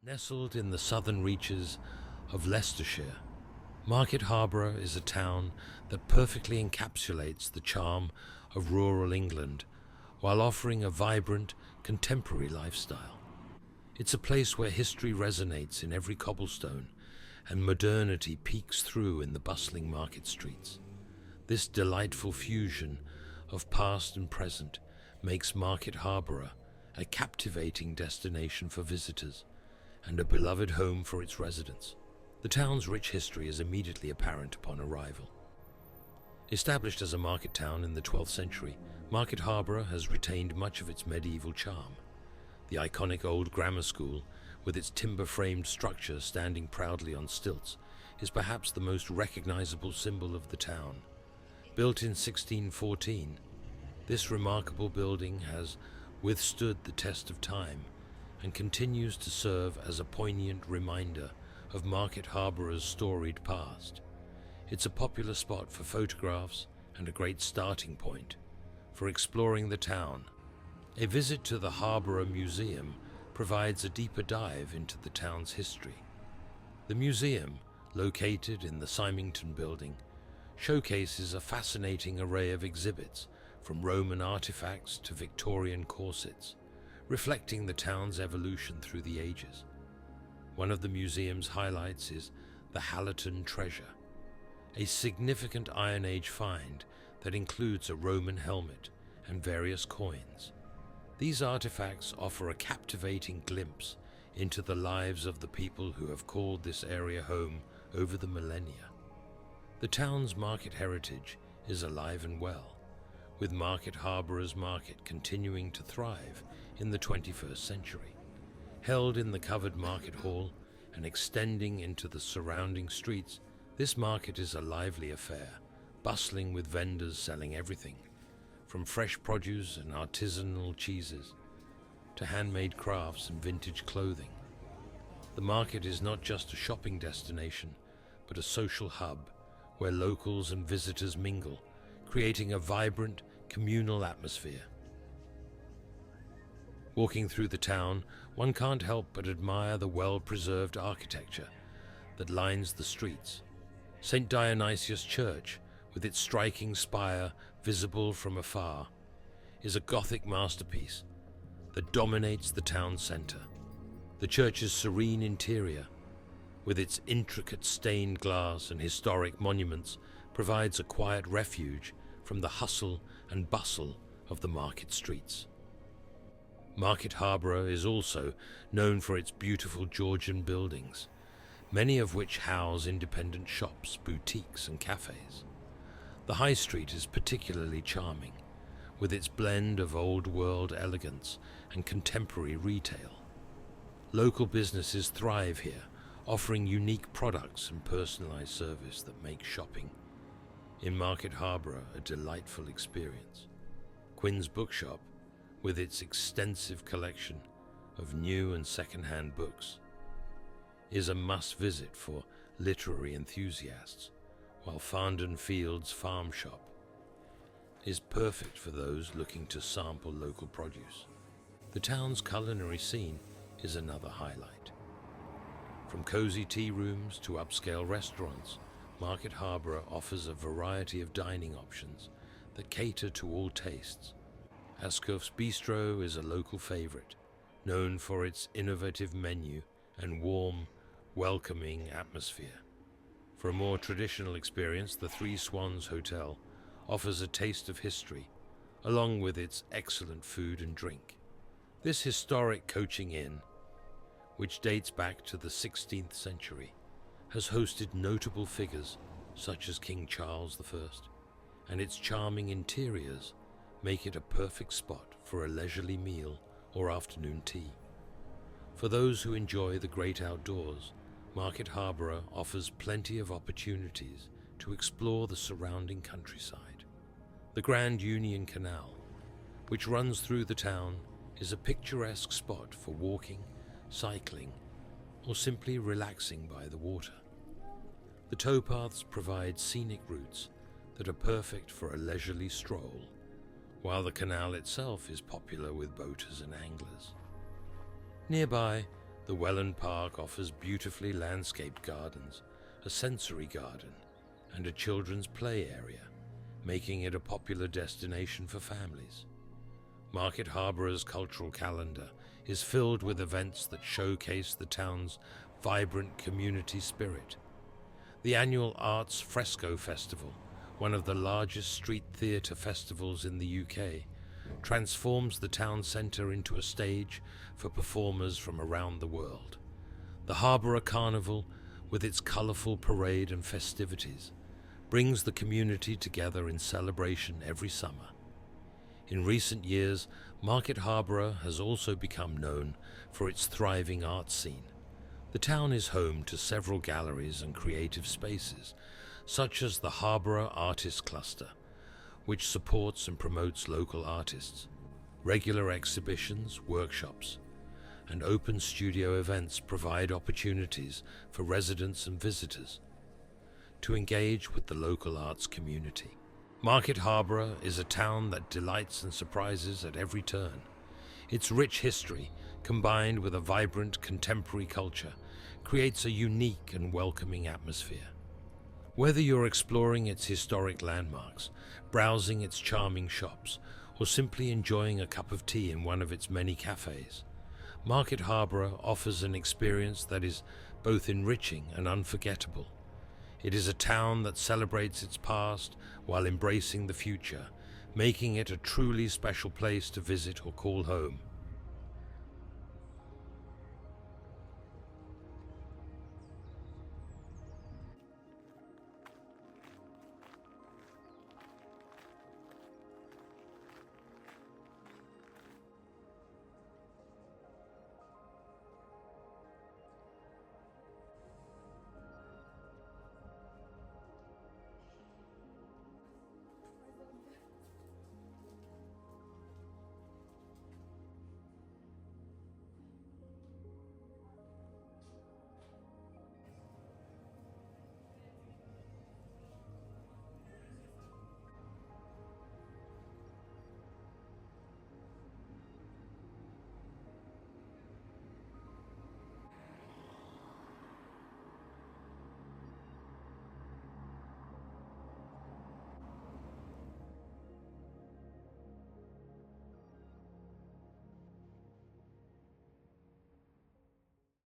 Nestled in the southern reaches of Leicestershire, Market Harborough is a town that perfectly encapsulates the charm of rural England while offering a vibrant, contemporary lifestyle. It's a place where history resonates in every cobblestone and modernity peeks through in the bustling market streets. This delightful fusion of past and present makes Market Harborough a captivating destination for visitors and a beloved home for its residents. The town's rich history is immediately apparent upon arrival. Established as a market town in the 12th century, Market Harborough has retained much of its medieval charm. The iconic old grammar school, with its timber-framed structure standing proudly on stilts, is perhaps the most recognizable symbol of the town. Built in 1614, this remarkable building has withstood the test of time and continues to serve as a poignant reminder of Market Harborough's storied past. It's a popular spot for photographs and a great starting point for exploring the town. A visit to the Harborough Museum provides a deeper dive into the town's history. The museum, located in the Symington building, showcases a fascinating array of exhibits from Roman artifacts to Victorian corsets, reflecting the town's evolution through the ages. One of the museum's highlights is the Hallerton treasure, a significant Iron Age find that includes a Roman helmet and various coins. These artifacts offer a captivating glimpse into the lives of the people who have called this area home over the millennia. The town's market heritage is alive and well, with Market Harborough's market continuing to thrive in the 21st century. Held in the covered market hall and extending into the surrounding streets, this market is a lively affair, bustling with vendors selling everything, from fresh produce and artisanal cheeses to handmade crafts and vintage clothing. The market is not just a shopping destination, but a social hub where locals and visitors mingle, creating a vibrant, communal atmosphere. Walking through the town, one can't help but admire the well-preserved architecture that lines the streets. St. Dionysius Church, with its striking spire visible from afar, is a Gothic masterpiece that dominates the town centre. The church's serene interior, with its intricate stained glass and historic monuments, provides a quiet refuge from the hustle and bustle of the market streets. Market Harborough is also known for its beautiful Georgian buildings, many of which house independent shops, boutiques and cafés. The high street is particularly charming, with its blend of old-world elegance and contemporary retail. Local businesses thrive here, offering unique products and personalized service that make shopping in Market Harborough a delightful experience. Quinn's Bookshop, with its extensive collection of new and second-hand books, is a must-visit for literary enthusiasts, while Farndon Fields Farm Shop is perfect for those looking to sample local produce. The town's culinary scene is another highlight. From cozy tea rooms to upscale restaurants, Market Harborough offers a variety of dining options that cater to all tastes. Ascuff's Bistro is a local favorite, known for its innovative menu and warm, welcoming atmosphere. For a more traditional experience, the Three Swans Hotel offers a taste of history, along with its excellent food and drink. This historic coaching inn, which dates back to the 16th century, has hosted notable figures such as King Charles I, and its charming interiors make it a perfect spot for a leisurely meal or afternoon tea. For those who enjoy the great outdoors, Market Harborough offers plenty of opportunities to explore the surrounding countryside. The Grand Union Canal, which runs through the town, is a picturesque spot for walking, cycling, or simply relaxing by the water. The towpaths provide scenic routes that are perfect for a leisurely stroll, while the canal itself is popular with boaters and anglers. Nearby, The Welland Park offers beautifully landscaped gardens, a sensory garden, and a children's play area, making it a popular destination for families. Market Harborough's cultural calendar is filled with events that showcase the town's vibrant community spirit. The annual Arts Fresco Festival, one of the largest street theatre festivals in the UK, transforms the town centre into a stage for performers from around the world. The Harborough Carnival, with its colourful parade and festivities, brings the community together in celebration every summer. In recent years, Market Harborough has also become known for its thriving art scene. The town is home to several galleries and creative spaces, such as the Harborough Artist Cluster, which supports and promotes local artists. Regular exhibitions, workshops, and open studio events provide opportunities for residents and visitors to engage with the local arts community. Market Harborough is a town that delights and surprises at every turn. Its rich history, combined with a vibrant contemporary culture, creates a unique and welcoming atmosphere. Whether you're exploring its historic landmarks, browsing its charming shops, or simply enjoying a cup of tea in one of its many cafés, Market Harborough offers an experience that is both enriching and unforgettable. It is a town that celebrates its past while embracing the future, making it a truly special place to visit or call home.